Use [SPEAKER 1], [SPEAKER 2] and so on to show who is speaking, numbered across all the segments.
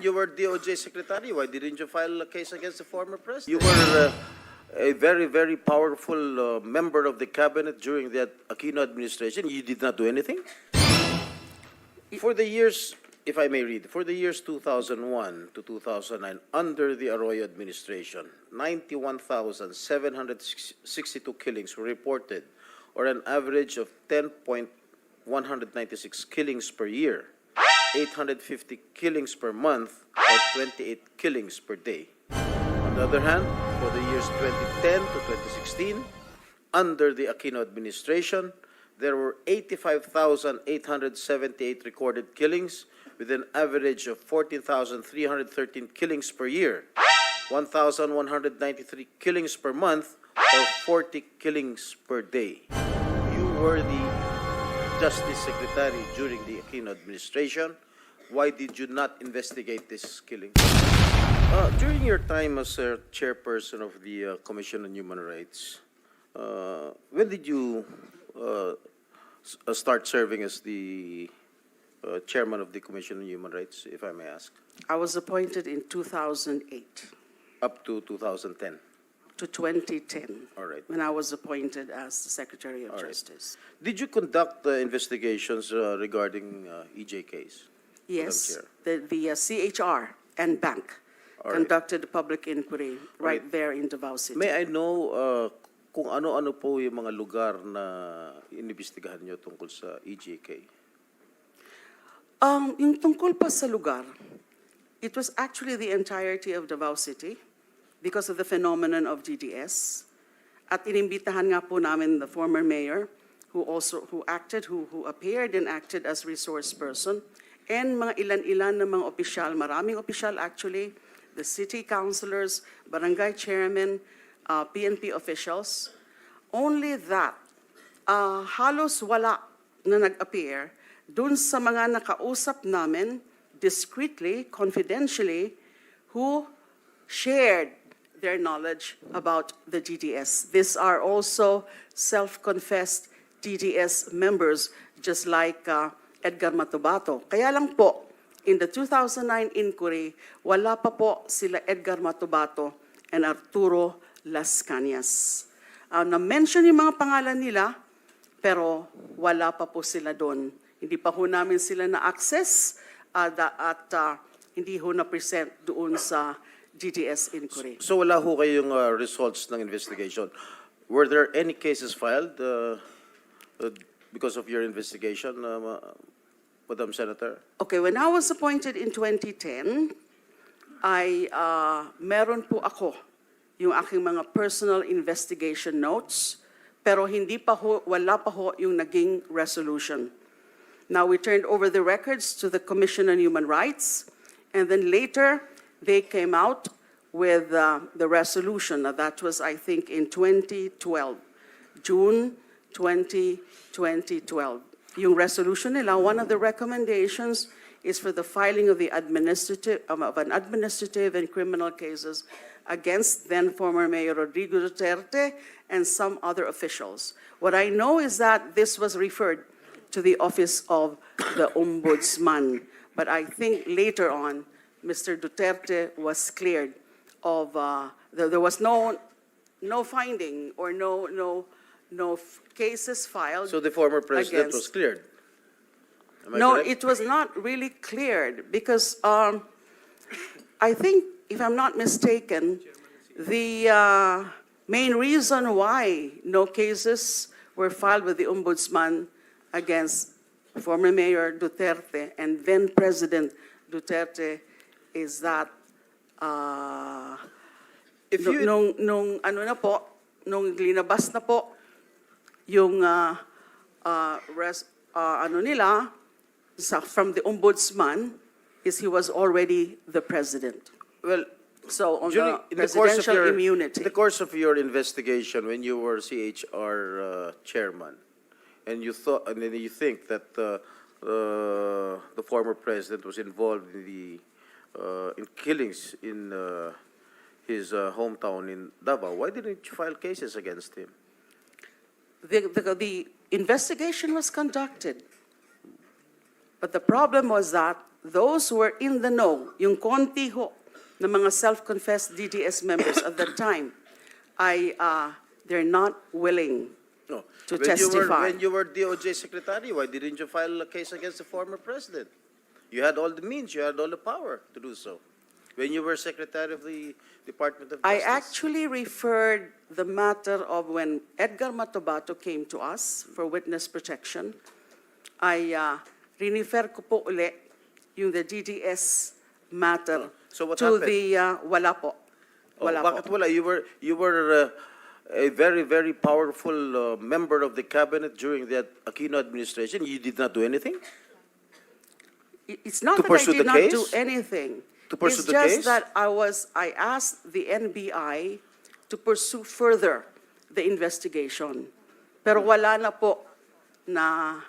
[SPEAKER 1] You were DOJ secretary. Why didn't you file a case against the former president? You were a very, very powerful member of the cabinet during the Aquino administration. You did not do anything? For the years, if I may read, for the years 2001 to 2009, under the Arroyo administration, 91,762 killings were reported, or an average of 10.196 killings per year, 850 killings per month, or 28 killings per day. On the other hand, for the years 2010 to 2016, under the Aquino administration, there were 85,878 recorded killings, with an average of 14,313 killings per year, 1,193 killings per month, or 40 killings per day. You were the Justice Secretary during the Aquino administration. Why did you not investigate this killing? During your time as chairperson of the Commission on Human Rights, when did you start serving as the chairman of the Commission on Human Rights, if I may ask?
[SPEAKER 2] I was appointed in 2008.
[SPEAKER 1] Up to 2010?
[SPEAKER 2] To 2010.
[SPEAKER 1] All right.
[SPEAKER 2] When I was appointed as the Secretary of
[SPEAKER 1] All right.
[SPEAKER 2] Justice.
[SPEAKER 1] Did you conduct investigations regarding EJ case?
[SPEAKER 2] Yes,
[SPEAKER 1] Madam
[SPEAKER 2] the CHR and bank
[SPEAKER 1] All right.
[SPEAKER 2] conducted a public inquiry right
[SPEAKER 1] Right.
[SPEAKER 2] there in Davao City.
[SPEAKER 1] May I know kung ano-ano po yung mga lugar na inimbestigahan nyo tungkol sa EJK?
[SPEAKER 2] Yung tungkol pa sa lugar, it was actually the entirety of Davao City because of the phenomenon of GDS. At inimbitahan nga po namin the former mayor who appeared and acted as resource person, and mga ilan-ilan na mga opisyal, maraming opisyal actually, the city councilors, barangay chairman, PNP officials. Only that, halos wala na nag-appear dun sa mga nakausap namin discreetly, confidentially, who shared their knowledge about the GDS. These are also self-confessed GDS members, just like Edgar Matubato. Kaya lang po, in the 2009 inquiry, wala pa po sila Edgar Matubato and Arturo Las Cañas. Na-mention yung mga pangalan nila, pero wala pa po sila doon. Hindi pa ho namin sila na-access at hindi ho na-present doon sa GDS inquiry.
[SPEAKER 1] So wala ho kayong results ng investigation. Were there any cases filed because of your investigation, Madam Senator?
[SPEAKER 2] Okay, when I was appointed in 2010, meron po ako yung aking mga personal investigation notes, pero wala pa ho yung naging resolution. Now, we turned over the records to the Commission on Human Rights, and then later, they came out with the resolution. Now, that was, I think, in 2012, June 2012. Yung resolution nila, one of the recommendations is for the filing of an administrative and criminal cases against then former Mayor Rodrigo Duterte and some other officials. What I know is that this was referred to the Office of the Ombudsman. But I think later on, Mr. Duterte was cleared of, there was no finding or no cases filed.
[SPEAKER 1] So the former president was cleared? Am I
[SPEAKER 2] No,
[SPEAKER 1] correct?
[SPEAKER 2] it was not really cleared because I think, if I'm not mistaken, the main reason why no cases were filed with the Ombudsman against former Mayor Duterte and then President Duterte is that nung linabas na po yung from the Ombudsman is he was already the president.
[SPEAKER 1] Well,
[SPEAKER 2] So on
[SPEAKER 1] during,
[SPEAKER 2] the presidential immunity.
[SPEAKER 1] in the course of your investigation, when you were CHR chairman, and you think that the former president was involved in killings in his hometown in Davao, why didn't you file cases against him?
[SPEAKER 2] The investigation was conducted, but the problem was that those who were in the know, yung konti ho na mga self-confessed DDS members at that time, they're not willing
[SPEAKER 1] No.
[SPEAKER 2] to
[SPEAKER 1] When
[SPEAKER 2] testify.
[SPEAKER 1] when you were DOJ secretary, why didn't you file a case against the former president? You had all the means, you had all the power to do so. When you were secretary of the Department of
[SPEAKER 2] I
[SPEAKER 1] Justice.
[SPEAKER 2] actually referred the matter of when Edgar Matobato came to us for witness protection. I rinifer ko po uli yung the DDS matter
[SPEAKER 1] So what
[SPEAKER 2] to
[SPEAKER 1] happened?
[SPEAKER 2] the wala po. Wala
[SPEAKER 1] bakit
[SPEAKER 2] po.
[SPEAKER 1] wala? You were a very, very powerful member of the cabinet during the Aquino administration. You did not do anything?
[SPEAKER 2] It's not
[SPEAKER 1] To
[SPEAKER 2] that I
[SPEAKER 1] pursue
[SPEAKER 2] did
[SPEAKER 1] the
[SPEAKER 2] not
[SPEAKER 1] case?
[SPEAKER 2] do anything.
[SPEAKER 1] To pursue
[SPEAKER 2] It's
[SPEAKER 1] the
[SPEAKER 2] just
[SPEAKER 1] case?
[SPEAKER 2] that I asked the NBI to pursue further the investigation. Pero wala na po na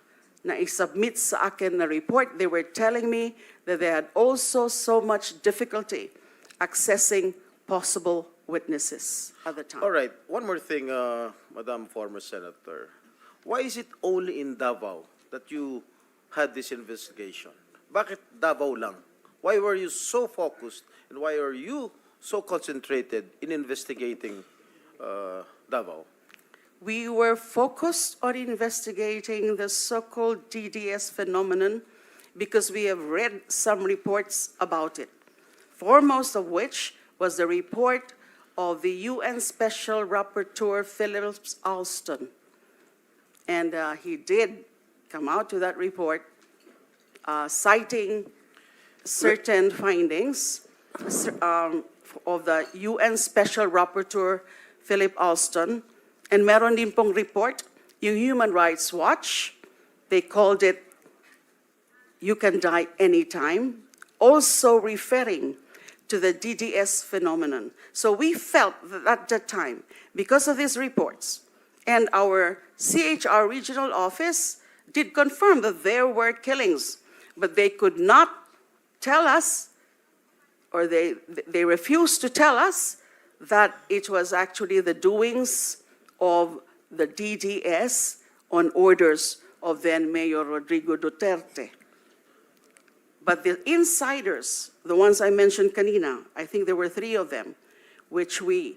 [SPEAKER 2] i-submit sa akin na report. They were telling me that they had also so much difficulty accessing possible witnesses at the time.
[SPEAKER 1] All right. One more thing, Madam former Senator. Why is it only in Davao that you had this investigation? Bakit Davao lang? Why were you so focused and why are you so concentrated in investigating Davao?
[SPEAKER 2] We were focused on investigating the so-called DDS phenomenon because we have read some reports about it, foremost of which was the report of the UN Special Rapporteur Phillips Alston. And he did come out with that report citing certain findings of the UN Special Rapporteur Philip Alston. And meron din pong report, yung Human Rights Watch, they called it, "You Can Die Anytime," also referring to the DDS phenomenon. So we felt that at that time, because of these reports, and our CHR regional office did confirm that there were killings, but they could not tell us, or they refused to tell us that it was actually the doings of the DDS on orders of then Mayor Rodrigo Duterte. But the insiders, the ones I mentioned kanina, I think there were 3 of them, which we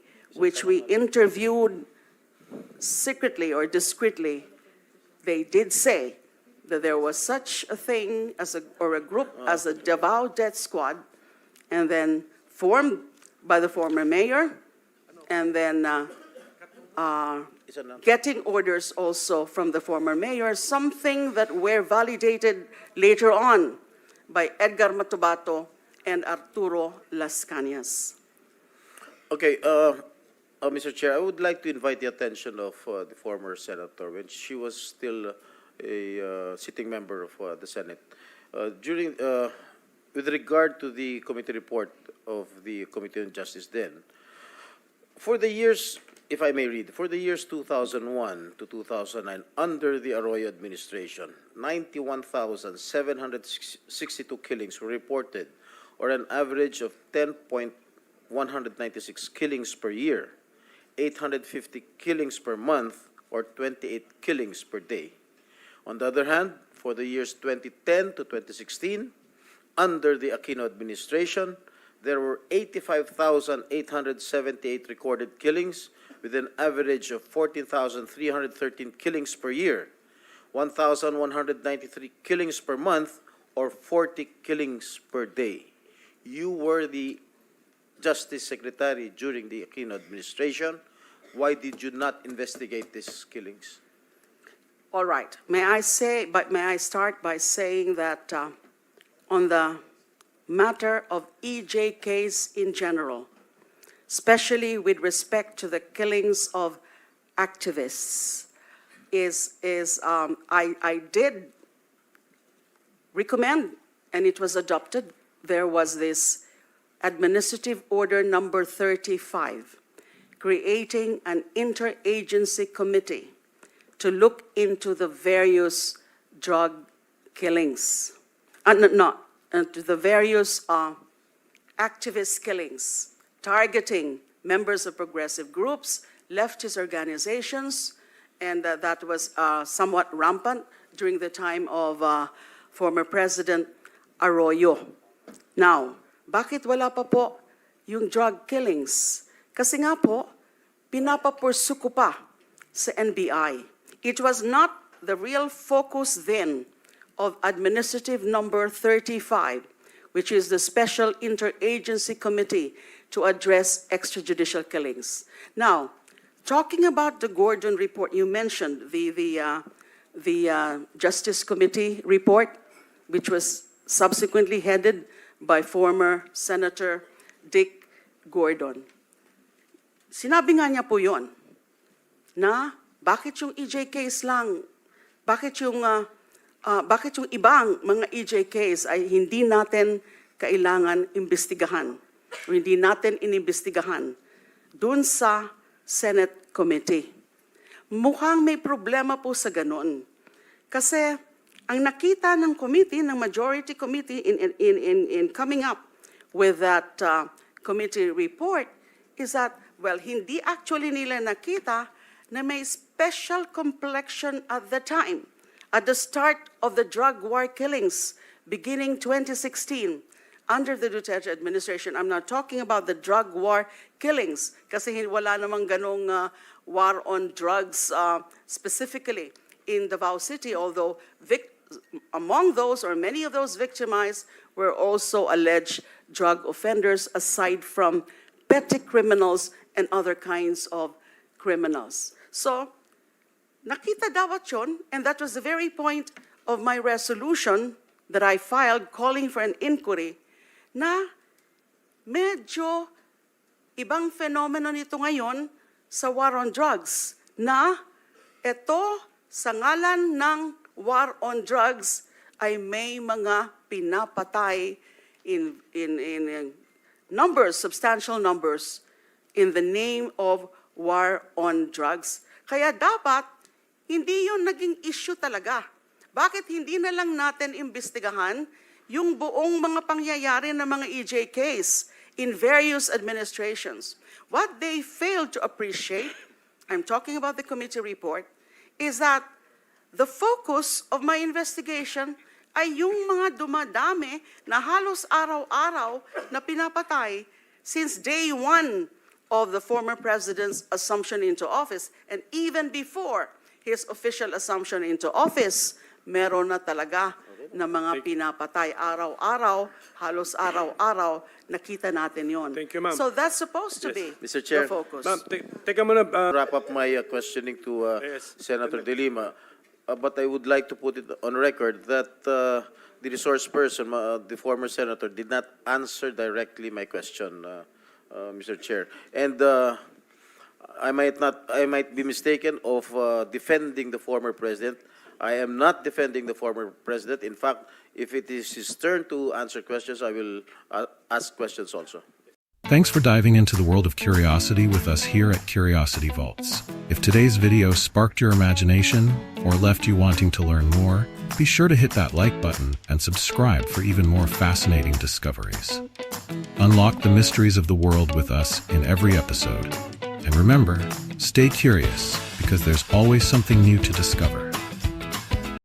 [SPEAKER 2] interviewed secretly or discreetly, they did say that there was such a thing as a group as a Davao Death Squad, and then formed by the former mayor, and then getting orders also from the former mayor, something that were validated later on by Edgar Matobato and Arturo Las Cañas.
[SPEAKER 1] Okay, Mr. Chair, I would like to invite the attention of the former senator when she was still a sitting member of the Senate. With regard to the committee report of the Committee on Justice then, for the years, if I may read, for the years 2001 to 2009, under the Arroyo administration, 91,762 killings were reported, or an average of 10.196 killings per year, 850 killings per month, or 28 killings per day. On the other hand, for the years 2010 to 2016, under the Aquino administration, there were 85,878 recorded killings, with an average of 14,313 killings per year, 1,193 killings per month, or 40 killings per day. You were the Justice Secretary during the Aquino administration. Why did you not investigate these killings?
[SPEAKER 2] All right. May I start by saying that on the matter of EJ case in general, especially with respect to the killings of activists, I did recommend, and it was adopted, there was this Administrative Order number 35, creating an interagency committee to look into the various drug killings, to the various activist killings, targeting members of progressive groups, leftist organizations, and that was somewhat rampant during the time of former President Arroyo. Now, bakit wala pa po yung drug killings? Kasi nga po, pinapapursu ko pa sa NBI. It was not the real focus then of Administrative Number 35, which is the Special Interagency Committee to address extrajudicial killings. Now, talking about the Gordon report, you mentioned the Justice Committee report, which was subsequently headed by former Senator Dick Gordon. Sinabi nga niya po yon na bakit yung EJ case lang, bakit yung ibang mga EJ case ay hindi natin kailangan imbestigahan o hindi natin inimbestigahan dun sa Senate Committee. Mukhang may problema po sa ganun. Kasi ang nakita ng committee, ng majority committee in coming up with that committee report is that, well, hindi actually nila nakita na may special complexion at the time, at the start of the drug war killings beginning 2016 under the Duterte administration. I'm not talking about the drug war killings kasi wala namang ganong war on drugs specifically in Davao City, although among those or many of those victimized were also alleged drug offenders aside from petty criminals and other kinds of criminals. So, nakita dapat yun, and that was the very point of my resolution that I filed calling for an inquiry, na medyo ibang fenomeno nito ngayon sa war on drugs, na ito sa ngalan ng war on drugs ay may mga pinapatay in numbers, substantial numbers, in the name of war on drugs. Kaya dapat, hindi yun naging issue talaga. Bakit hindi na lang natin imbestigahan yung buong mga pangyayari ng mga EJ case in various administrations? What they failed to appreciate, I'm talking about the committee report, is that the focus of my investigation ay yung mga dumadami na halos araw-araw na pinapatay since day one of the former president's assumption into office. And even before his official assumption into office, meron na talaga na mga pinapatay araw-araw, halos araw-araw, nakita natin yon.
[SPEAKER 3] Thank you, ma'am.
[SPEAKER 2] So that's supposed to be
[SPEAKER 1] Mr. Chair.
[SPEAKER 2] the focus.
[SPEAKER 3] Ma'am, teka muna.
[SPEAKER 1] Wrap up my questioning to
[SPEAKER 3] Yes.
[SPEAKER 1] Senator Delima, but I would like to put it on record that the resource person, the former senator, did not answer directly my question, Mr. Chair. And I might be mistaken of defending the former president. I am not defending the former president. In fact, if it is his turn to answer questions, I will ask questions also.
[SPEAKER 4] Thanks for diving into the world of curiosity with us here at Curiosity Vaults. If today's video sparked your imagination or left you wanting to learn more, be sure to hit that like button and subscribe for even more fascinating discoveries. Unlock the mysteries of the world with us in every episode. And remember, stay curious because there's always something new to discover.